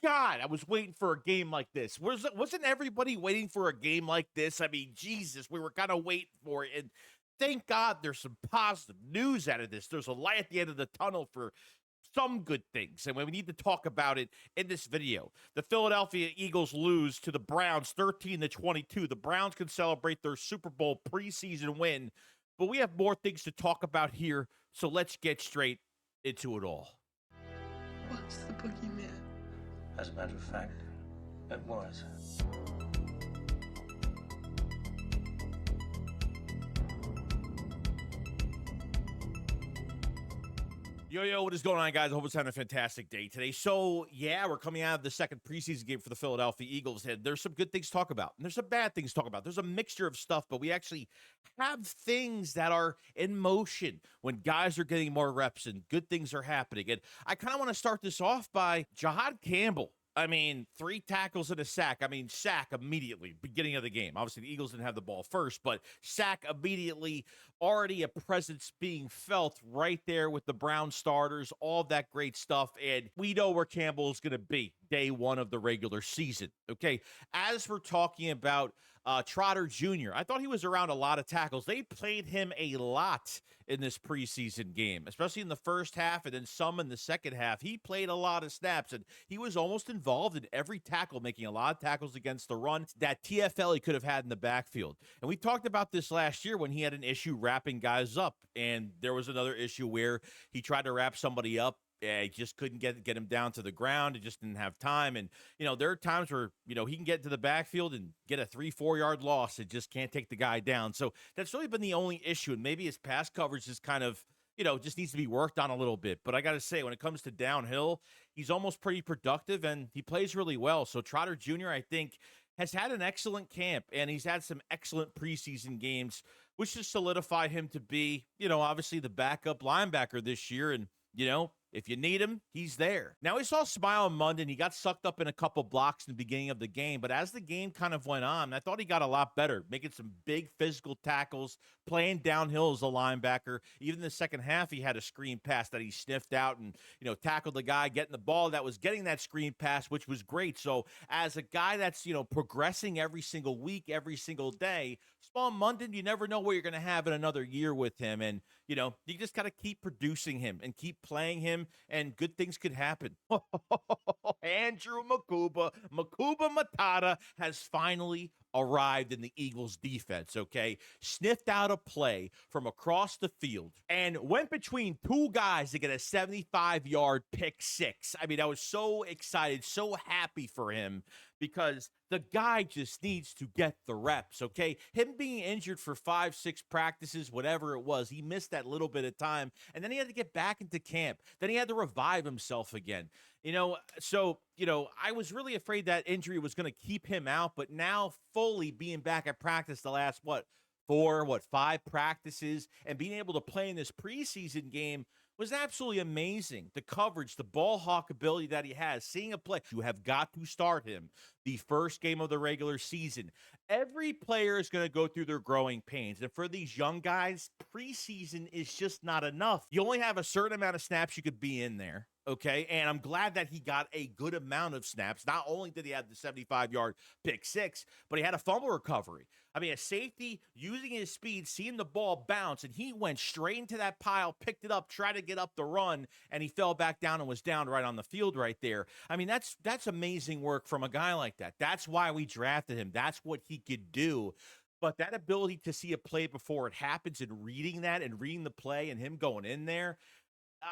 God, I was waiting for a game like this. Wasn't everybody waiting for a game like this? I mean, Jesus, we were kind of waiting for it. And thank God there's some positive news out of this. There's a light at the end of the tunnel for some good things, and we need to talk about it in this video. The Philadelphia Eagles lose to the Browns 13-22. The Browns can celebrate their Super Bowl preseason win, but we have more things to talk about here, so let's get straight into it all. What's the boogeyman? As a matter of fact, it was. Yo, what is going on, guys? I hope it's having a fantastic day today. So, yeah, we're coming out of the second preseason game for the Philadelphia Eagles, and there's some good things to talk about, and there's some bad things to talk about. There's a mixture of stuff, but we actually have things that are in motion when guys are getting more reps and good things are happening. And I kind of want to start this off by Jihaad Campbell. I mean, 3 tackles and a sack. I mean, sack immediately, beginning of the game. Obviously, the Eagles didn't have the ball first, but sack immediately, already a presence being felt right there with the Brown starters, all of that great stuff. And we know where Campbell is going to be day one of the regular season. Okay, as we're talking about Trotter Jr., I thought he was around a lot of tackles. They played him a lot in this preseason game, especially in the first half and then some in the second half. He played a lot of snaps, and he was almost involved in every tackle, making a lot of tackles against the run. That TFL he could have had in the backfield. And we talked about this last year when he had an issue wrapping guys up, and there was another issue where he tried to wrap somebody up. He just couldn't get him down to the ground. He just didn't have time. And, there are times where, he can get to the backfield and get a 3-4 yard loss. It just can't take the guy down. So that's really been the only issue. And maybe his pass coverage is kind of, just needs to be worked on a little bit. But I got to say, when it comes to downhill, he's almost pretty productive and he plays really well. So Trotter Jr., I think, has had an excellent camp, and he's had some excellent preseason games, which has solidified him to be, obviously the backup linebacker this year. And, if you need him, he's there. Now, we saw Smile on Monday, and he got sucked up in a couple blocks in the beginning of the game. But as the game kind of went on, I thought he got a lot better, making some big physical tackles, playing downhill as a linebacker. Even in the second half, he had a screen pass that he sniffed out and, tackled the guy, getting the ball that was getting that screen pass, which was great. So as a guy that's, progressing every single week, every single day, Small Monday, you never know what you're going to have in another year with him. And, you just got to keep producing him and keep playing him, and good things could happen. Andrew Makuba Matata has finally arrived in the Eagles defense, okay? Sniffed out a play from across the field and went between 2 guys to get a 75-yard pick six. I mean, I was so excited, so happy for him, because the guy just needs to get the reps, okay? Him being injured for 5-6 practices, whatever it was, he missed that little bit of time, and then he had to get back into camp. Then he had to revive himself again. I was really afraid that injury was going to keep him out, but now fully being back at practice the last, 5 practices, and being able to play in this preseason game was absolutely amazing. The coverage, the ball hawk ability that he has, seeing a play. You have got to start him the first game of the regular season. Every player is going to go through their growing pains. And for these young guys, preseason is just not enough. You only have a certain amount of snaps you could be in there. Okay, and I'm glad that he got a good amount of snaps. Not only did he have the 75-yard pick six, but he had a fumble recovery. I mean, a safety using his speed, seeing the ball bounce, and he went straight into that pile, picked it up, tried to get up the run, and he fell back down and was down right on the field right there. I mean, that's amazing work from a guy like that. That's why we drafted him. That's what he could do. But that ability to see a play before it happens and reading that and reading the play and him going in there,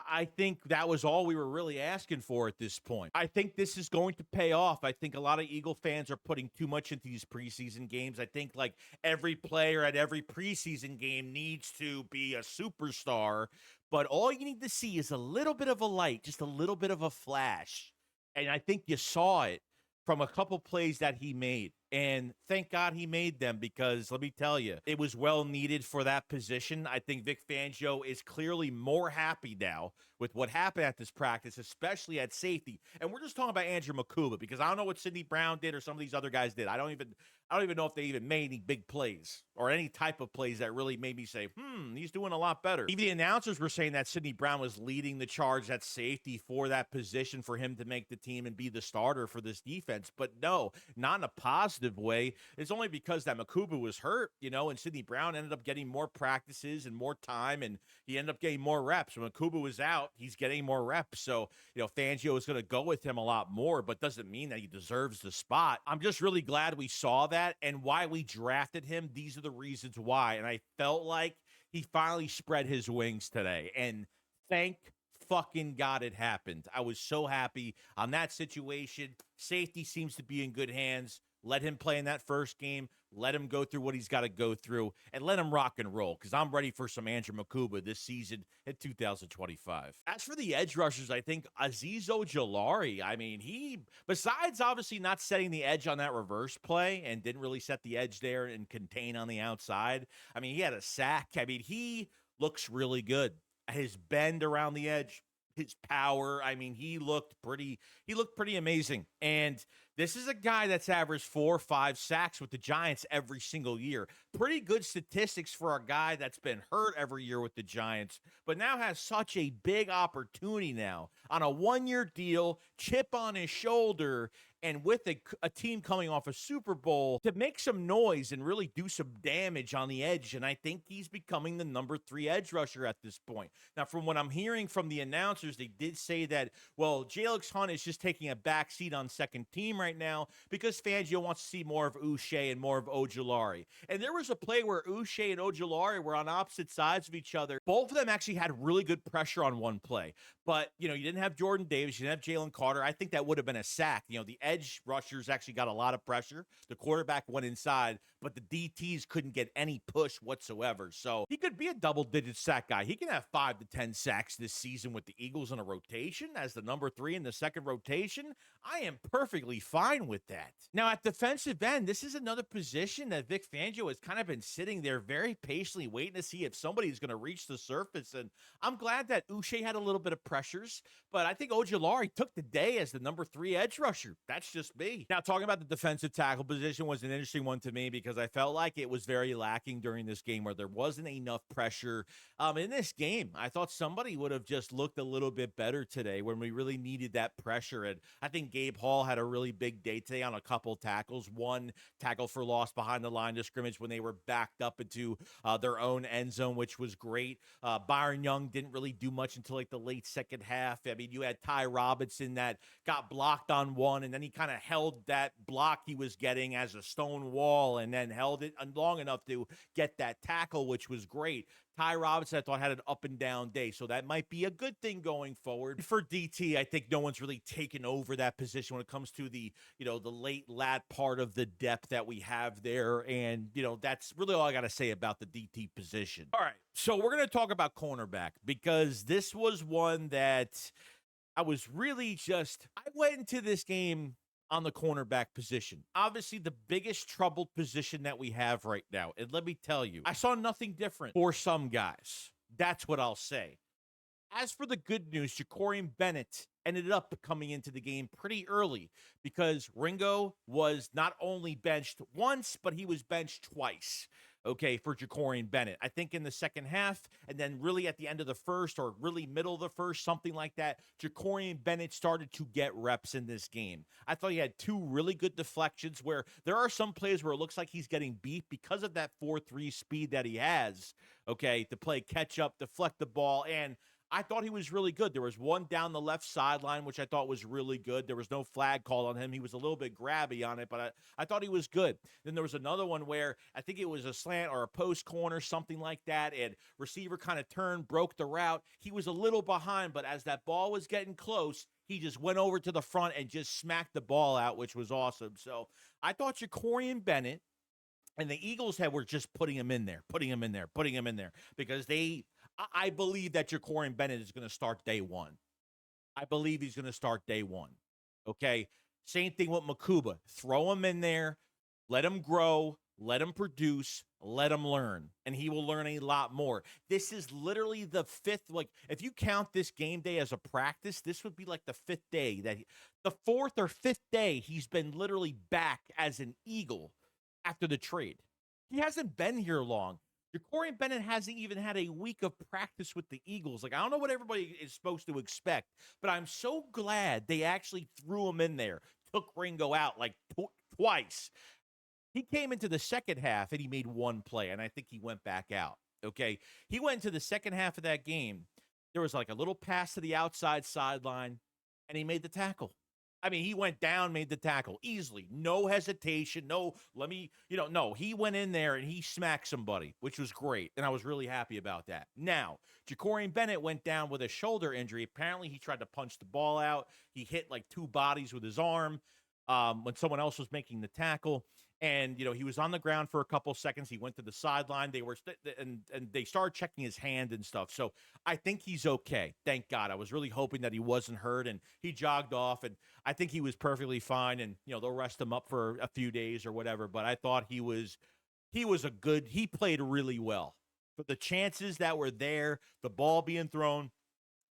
I think that was all we were really asking for at this point. I think this is going to pay off. I think a lot of Eagle fans are putting too much into these preseason games. I think like every player at every preseason game needs to be a superstar, but all you need to see is a little bit of a light, just a little bit of a flash. And I think you saw it from a couple plays that he made. And thank God he made them, because let me tell you, it was well needed for that position. I think Vic Fangio is clearly more happy now with what happened at this practice, especially at safety. And we're just talking about Andrew Makuba, because I don't know what Sidney Brown did or some of these other guys did. I don't even know if they even made any big plays or any type of plays that really made me say, he's doing a lot better. Even the announcers were saying that Sidney Brown was leading the charge at safety for that position for him to make the team and be the starter for this defense. But no, not in a positive way. It's only because that Makuba was hurt, and Sidney Brown ended up getting more practices and more time, and he ended up getting more reps. When Makuba was out, he's getting more reps. So, Fangio is going to go with him a lot more, but doesn't mean that he deserves the spot. I'm just really glad we saw that, and why we drafted him. These are the reasons why. And I felt like he finally spread his wings today, and thank fucking God it happened. I was so happy on that situation. Safety seems to be in good hands. Let him play in that first game. Let him go through what he's got to go through, and let him rock and roll, because I'm ready for some Andrew Makuba this season in 2025. As for the edge rushers, I think Azeez Ojulari, he, besides obviously not setting the edge on that reverse play and didn't really set the edge there and contain on the outside, he had a sack. He looks really good. His bend around the edge, his power, he looked pretty amazing. And this is a guy that's averaged 4 or 5 sacks with the Giants every single year. Pretty good statistics for a guy that's been hurt every year with the Giants, but now has such a big opportunity now on a 1-year deal, chip on his shoulder, and with a team coming off a Super Bowl, to make some noise and really do some damage on the edge. And I think he's becoming the number 3 edge rusher at this point. Now, from what I'm hearing from the announcers, they did say that, well, Jalix Hunt is just taking a back seat on second team right now because Fangio wants to see more of Uche and more of Ojulari. And there was a play where Uche and Ojulari were on opposite sides of each other. Both of them actually had really good pressure on one play. But, you didn't have Jordan Davis, you didn't have Jalen Carter. I think that would have been a sack. The edge rushers actually got a lot of pressure. The quarterback went inside, but the DTs couldn't get any push whatsoever. So he could be a double-digit sack guy. He can have 5 to 10 sacks this season with the Eagles in a rotation as the number 3 in the second rotation. I am perfectly fine with that. Now, at defensive end, this is another position that Vic Fangio has kind of been sitting there very patiently waiting to see if somebody's going to reach the surface. And I'm glad that Uche had a little bit of pressures, but I think Ojulari took the day as the number 3 edge rusher. That's just me. Now, talking about the defensive tackle position was an interesting one to me, because I felt like it was very lacking during this game, where there wasn't enough pressure in this game. I thought somebody would have just looked a little bit better today when we really needed that pressure. And I think Gabe Hall had a really big day today on a couple tackles. One tackle for loss behind the line of scrimmage when they were backed up into their own end zone, which was great. Byron Young didn't really do much until like the late second half. You had Ty Robinson that got blocked on one, and then he kind of held that block he was getting as a stone wall, and then held it long enough to get that tackle, which was great. Ty Robinson, I thought, had an up and down day, so that might be a good thing going forward. For DT, I think no one's really taken over that position when it comes to the late lat part of the depth that we have there, and that's really all I got to say about the DT position. All right, so we're going to talk about cornerback, because this was one that I was really I went into this game on the cornerback position. Obviously, the biggest troubled position that we have right now. And let me tell you, I saw nothing different for some guys. That's what I'll say. As for the good news, Jacorian Bennett ended up coming into the game pretty early, because Ringo was not only benched once, but he was benched twice. Okay, for Jacorian Bennett. I think in the second half, and then really at the end of the first, or really middle of the first, something like that, Jacorian Bennett started to get reps in this game. I thought he had 2 really good deflections, where there are some plays where it looks like he's getting beat because of that 4-3 speed that he has, okay, to play catch up, deflect the ball, and I thought he was really good. There was one down the left sideline, which I thought was really good. There was no flag called on him. He was a little bit grabby on it, but I thought he was good. Then there was another one where I think it was a slant or a post corner, something like that, and receiver kind of turned, broke the route. He was a little behind, but as that ball was getting close, he just went over to the front and just smacked the ball out, which was awesome. So I thought Jacorian Bennett and the Eagles were just putting him in there, because I believe that Jacorian Bennett is going to start day one. I believe he's going to start day one. Okay. Same thing with Makuba. Throw him in there. Let him grow, let him produce, let him learn, and he will learn a lot more. This is literally the fifth, like, if you count this game day as a practice, this would be like the fifth day the fourth or fifth day he's been literally back as an Eagle after the trade. He hasn't been here long. Jacorian Bennett hasn't even had a week of practice with the Eagles. Like, I don't know what everybody is supposed to expect, but I'm so glad they actually threw him in there, took Ringo out like twice. He came into the second half and he made one play, and I think he went back out. Okay. He went into the second half of that game. There was like a little pass to the outside sideline, and he made the tackle. I mean, he went down, made the tackle easily. No hesitation. No, no. He went in there and he smacked somebody, which was great. And I was really happy about that. Now, Jacorian Bennett went down with a shoulder injury. Apparently, he tried to punch the ball out. He hit like two bodies with his arm when someone else was making the tackle. And, he was on the ground for a couple seconds. He went to the sideline. They were and they started checking his hand and stuff. So I think he's okay. Thank God. I was really hoping that he wasn't hurt, and he jogged off, and I think he was perfectly fine. And, they'll rest him up for a few days or whatever. But I thought he played really well. For the chances that were there, the ball being thrown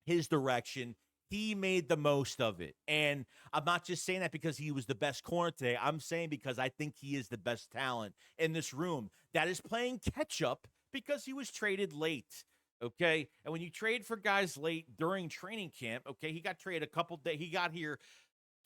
his direction, he made the most of it. And I'm not just saying that because he was the best corner today. I'm saying because I think he is the best talent in this room that is playing catch up because he was traded late. Okay. And when you trade for guys late during training camp, okay, he got traded a couple days. He got here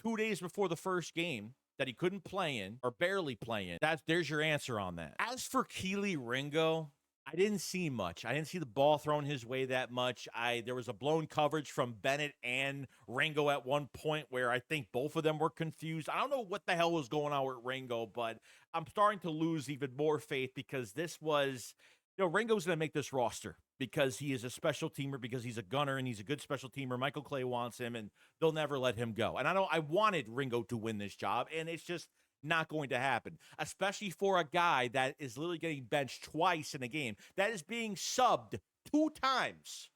2 days before the first game that he couldn't play in or barely play in. There's your answer on that. As for Keely Ringo, I didn't see much. I didn't see the ball thrown his way that much. There was a blown coverage from Bennett and Ringo at one point where I think both of them were confused. I don't know what the hell was going on with Ringo, but I'm starting to lose even more faith because this was, Ringo's going to make this roster because he is a special teamer, because he's a gunner and he's a good special teamer. Michael Clay wants him, and they'll never let him go. And I wanted Ringo to win this job, and it's just not going to happen, especially for a guy that is literally getting benched twice in a game, that is being subbed 2 times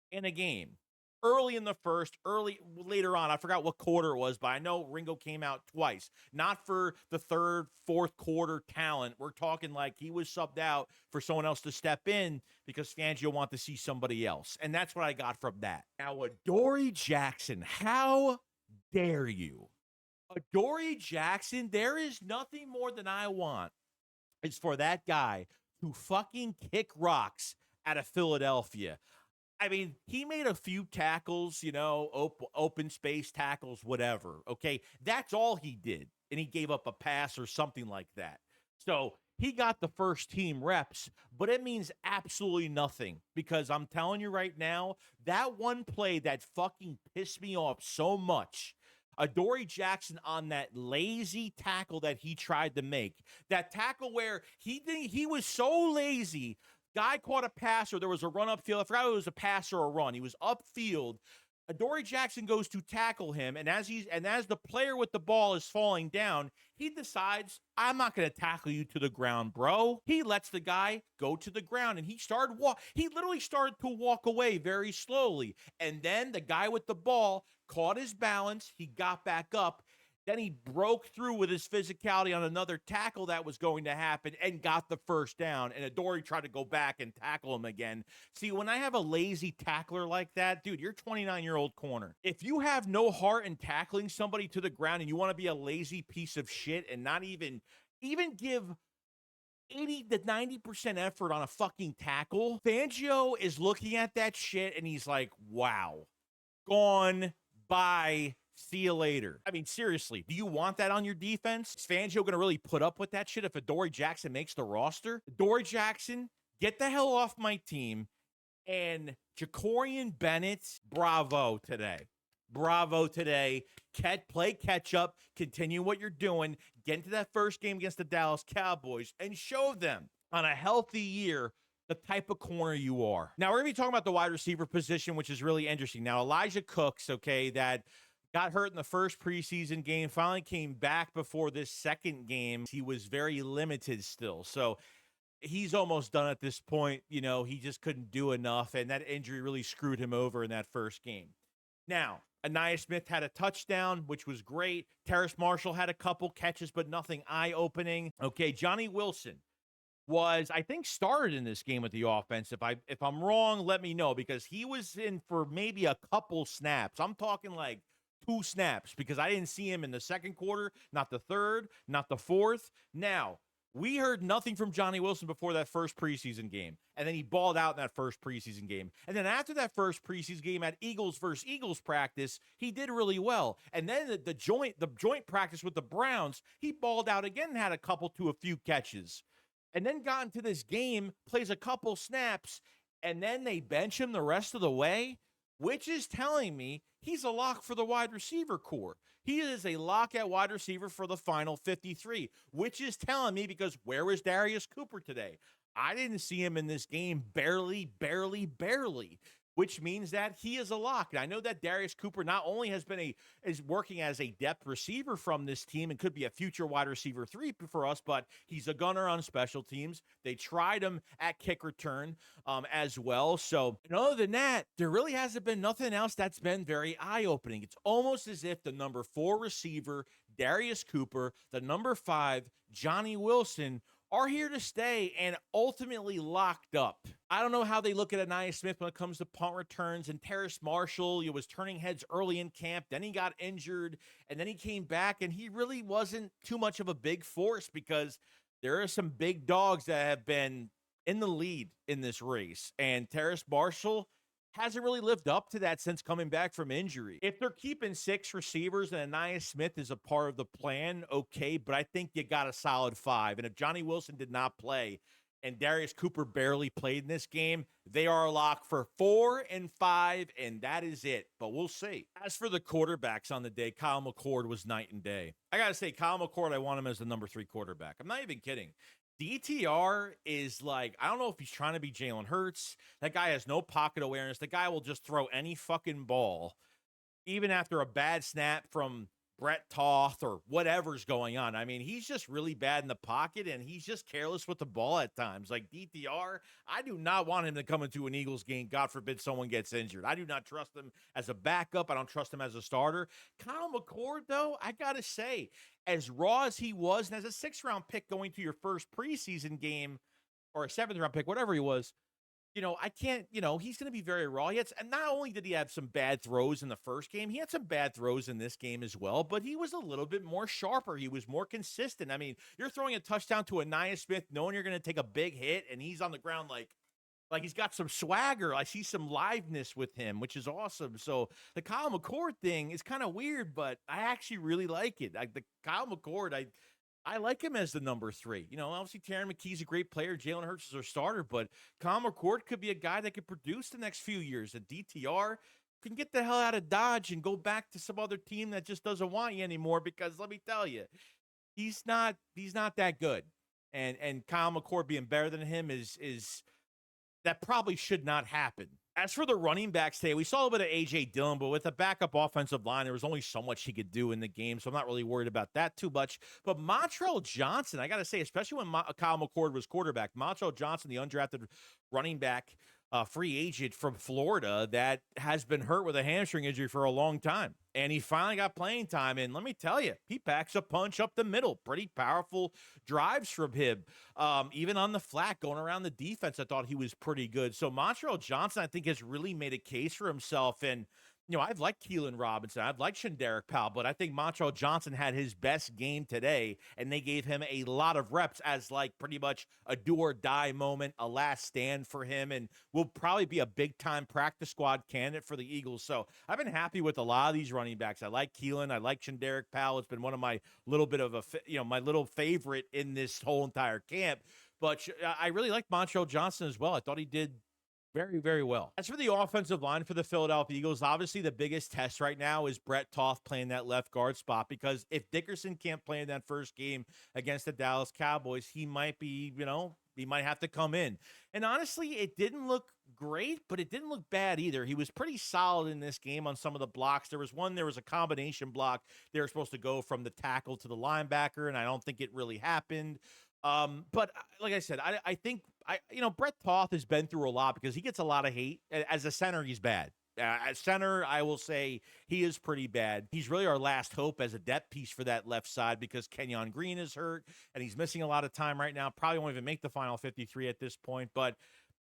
in a game. Early in the first, later on, I forgot what quarter it was, but I know Ringo came out twice. Not for the third, fourth quarter talent. We're talking like he was subbed out for someone else to step in because Fangio wanted to see somebody else. And that's what I got from that. Now, Adoree Jackson, how dare you? Adoree Jackson, there is nothing more than I want is for that guy to fucking kick rocks out of Philadelphia. I mean, he made a few tackles, open space tackles, whatever, okay? That's all he did, and he gave up a pass or something like that. So he got the first team reps, but it means absolutely nothing because I'm telling you right now, that one play that fucking pissed me off so much, Adoree Jackson on that lazy tackle that he tried to make, that tackle where he was so lazy. Guy caught a pass, or there was a run upfield. I forgot if it was a pass or a run. He was upfield. Adoree Jackson goes to tackle him, and as the player with the ball is falling down, he decides, I'm not going to tackle you to the ground, bro. He lets the guy go to the ground, and he literally started to walk away very slowly. And then the guy with the ball caught his balance. He got back up. Then he broke through with his physicality on another tackle that was going to happen and got the first down. And Adoree tried to go back and tackle him again. See, when I have a lazy tackler like that, dude, you're 29-year-old corner. If you have no heart in tackling somebody to the ground and you want to be a lazy piece of shit and not even give 80 to 90% effort on a fucking tackle, Fangio is looking at that shit and he's like, wow, gone, bye. See you later. I mean, seriously, do you want that on your defense? Is Fangio going to really put up with that shit if Adoree Jackson makes the roster? Adoree Jackson, get the hell off my team. And Jacorian Bennett, bravo today. Bravo today. Play catch up. Continue what you're doing. Get into that first game against the Dallas Cowboys and show them on a healthy year the type of corner you are. Now, we're going to be talking about the wide receiver position, which is really interesting. Now, Elijah Cooks, okay, that got hurt in the first preseason game, finally came back before this second game. He was very limited still. So he's almost done at this point. He just couldn't do enough, and that injury really screwed him over in that first game. Now, Anaya Smith had a touchdown, which was great. Terrace Marshall had a couple catches, but nothing eye-opening. Okay, Johnny Wilson was, I think, started in this game with the offense. If I'm wrong, let me know, because he was in for maybe a couple snaps. I'm talking like 2 snaps, because I didn't see him in the second quarter, not the third, not the fourth. Now, we heard nothing from Johnny Wilson before that first preseason game, and then he balled out in that first preseason game. And then after that first preseason game at Eagles versus Eagles practice, he did really well. And then the joint practice with the Browns, he balled out again and had a few catches. And then got into this game, plays a couple snaps, and then they bench him the rest of the way, which is telling me he's a lock for the wide receiver core. He is a lock at wide receiver for the final 53, which is telling me, because where was Darius Cooper today? I didn't see him in this game, barely, which means that he is a lock. And I know that Darius Cooper not only is working as a depth receiver from this team and could be a future wide receiver 3 for us, but he's a gunner on special teams. They tried him at kick return as well. So, other than that, there really hasn't been nothing else that's been very eye-opening. It's almost as if the number 4 receiver, Darius Cooper, the number 5, Johnny Wilson, are here to stay and ultimately locked up. I don't know how they look at Anaya Smith when it comes to punt returns, and Terrace Marshall, he was turning heads early in camp, then he got injured, and then he came back, and he really wasn't too much of a big force, because there are some big dogs that have been in the lead in this race, and Terrace Marshall hasn't really lived up to that since coming back from injury. If they're keeping 6 receivers and Anaya Smith is a part of the plan, okay, but I think you got a solid 5. And if Johnny Wilson did not play and Darius Cooper barely played in this game, they are a lock for 4 and 5, and that is it. But we'll see. As for the quarterbacks on the day, Kyle McCord was night and day. I got to say, Kyle McCord, I want him as the number 3 quarterback. I'm not even kidding. DTR is like, I don't know if he's trying to be Jalen Hurts. That guy has no pocket awareness. The guy will just throw any fucking ball, even after a bad snap from Brett Toth or whatever's going on. I mean, he's just really bad in the pocket, and he's just careless with the ball at times. Like DTR, I do not want him to come into an Eagles game. God forbid someone gets injured. I do not trust him as a backup. I don't trust him as a starter. Kyle McCord, though, I got to say, as raw as he was, and as a 6th-round pick going to your first preseason game, or a 7th-round pick, whatever he was, I can't, he's going to be very raw. And not only did he have some bad throws in the first game, he had some bad throws in this game as well, but he was a little bit more sharper. He was more consistent. I mean, you're throwing a touchdown to Anaya Smith knowing you're going to take a big hit, and he's on the ground like he's got some swagger. I see some liveness with him, which is awesome. So the Kyle McCord thing is kind of weird, but I actually really like it. The Kyle McCord, I like him as the number 3. Obviously Terran McKee's a great player. Jalen Hurts is our starter, but Kyle McCord could be a guy that could produce the next few years. A DTR can get the hell out of Dodge and go back to some other team that just doesn't want you anymore, because let me tell you, he's not that good. And Kyle McCord being better than him is that probably should not happen. As for the running backs today, we saw a little bit of A.J. Dillon, but with a backup offensive line, there was only so much he could do in the game, so I'm not really worried about that too much. But Montrell Johnson, I got to say, especially when Kyle McCord was quarterback, Montrell Johnson, the undrafted running back, free agent from Florida that has been hurt with a hamstring injury for a long time. And he finally got playing time. And let me tell you, he packs a punch up the middle. Pretty powerful drives from him. Even on the flat, going around the defense, I thought he was pretty good. So Montrell Johnson, I think, has really made a case for himself. And I've liked Keelan Robinson. I've liked Shanderick Powell, but I think Montrell Johnson had his best game today, and they gave him a lot of reps as pretty much a do-or-die moment, a last stand for him, and will probably be a big-time practice squad candidate for the Eagles. So I've been happy with a lot of these running backs. I like Keelan. I like Shanderick Powell. It's been one of my little bit of my little favorite in this whole entire camp. But I really like Montrell Johnson as well. I thought he did very, very well. As for the offensive line for the Philadelphia Eagles, obviously the biggest test right now is Brett Toth playing that left guard spot, because if Dickerson can't play in that first game against the Dallas Cowboys, he might be, he might have to come in. And honestly, it didn't look great, but it didn't look bad either. He was pretty solid in this game on some of the blocks. There was a combination block. They were supposed to go from the tackle to the linebacker, and I don't think it really happened. But like I said, I think Brett Toth has been through a lot, because he gets a lot of hate. As a center, he's bad. At center, I will say he is pretty bad. He's really our last hope as a depth piece for that left side because Kenyon Green is hurt and he's missing a lot of time right now. Probably won't even make the final 53 at this point, but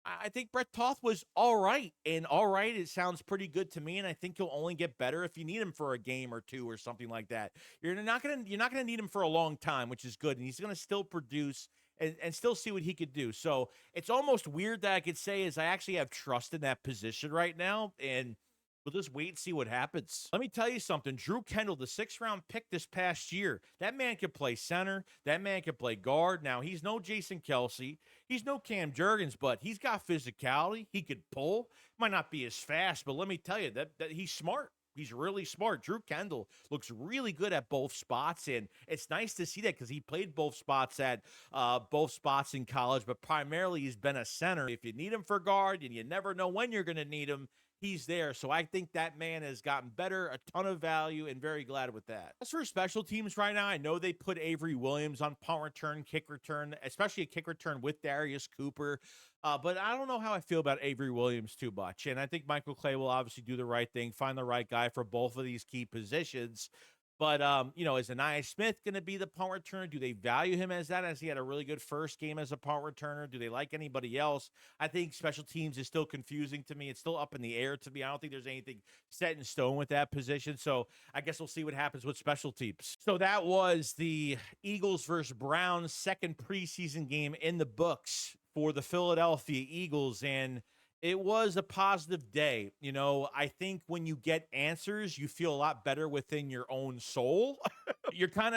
I think Brett Toth was all right. And all right, it sounds pretty good to me. And I think he'll only get better if you need him for a game or two or something like that. You're not gonna need him for a long time, which is good. And he's gonna still produce and still see what he could do. So it's almost weird that I could say is I actually have trust in that position right now. And we'll just wait and see what happens. Let me tell you something. Drew Kendall, the 6th-round pick this past year, that man can play center. That man can play guard. Now, he's no Jason Kelsey. He's no Cam Jurgens, but he's got physicality. He could pull. Might not be as fast, but let me tell you that he's smart. He's really smart. Drew Kendall looks really good at both spots, and it's nice to see that because he played both spots in college, but primarily he's been a center. If you need him for guard, and you never know when you're going to need him, he's there. So I think that man has gotten better, a ton of value, and very glad with that. As for special teams right now, I know they put Avery Williams on punt return, kick return, especially a kick return with Darius Cooper. But I don't know how I feel about Avery Williams too much. And I think Michael Clay will obviously do the right thing, find the right guy for both of these key positions. But, is Anaya Smith going to be the punt returner? Do they value him as that, as he had a really good first game as a punt returner? Do they like anybody else? I think special teams is still confusing to me. It's still up in the air to me. I don't think there's anything set in stone with that position. So I guess we'll see what happens with special teams. So that was the Eagles versus Browns second preseason game in the books for the Philadelphia Eagles. And it was a positive day. I think when you get answers, you feel a lot better within your own soul. You're kind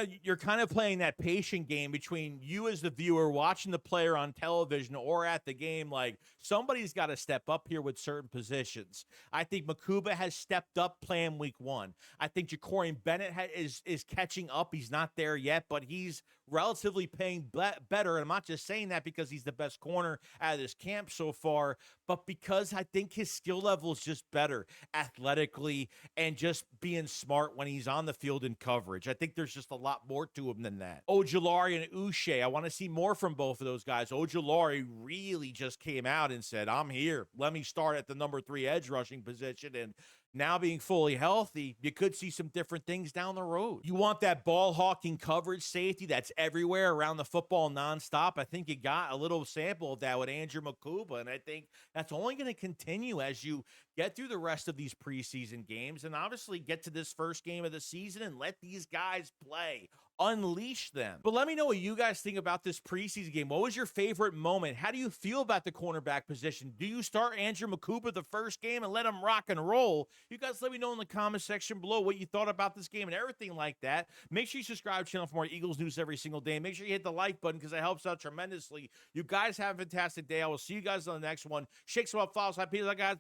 of playing that patient game between you as the viewer watching the player on television or at the game. Like, somebody's got to step up here with certain positions. I think Makuba has stepped up playing week 1. I think Ja'Cory Bennett is catching up. He's not there yet, but he's relatively playing better. And I'm not just saying that because he's the best corner out of this camp so far, but because I think his skill level is just better athletically and just being smart when he's on the field in coverage. I think there's just a lot more to him than that. OJULARI and Uche, I want to see more from both of those guys. OJULARI really just came out and said, I'm here. Let me start at the number 3 edge rushing position. And now being fully healthy, you could see some different things down the road. You want that ball hawking coverage safety that's everywhere around the football nonstop. I think you got a little sample of that with Andrew Makuba, and I think that's only going to continue as you get through the rest of these preseason games and obviously get to this first game of the season and let these guys play. Unleash them. But let me know what you guys think about this preseason game. What was your favorite moment? How do you feel about the cornerback position? Do you start Andrew Makuba the first game and let him rock and roll? You guys let me know in the comment section below what you thought about this game and everything like that. Make sure you subscribe to the channel for more Eagles news every single day. Make sure you hit the like button because it helps out tremendously. You guys have a fantastic day. I will see you guys on the next one. Shake some up, follows, happy, guys.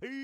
Peace.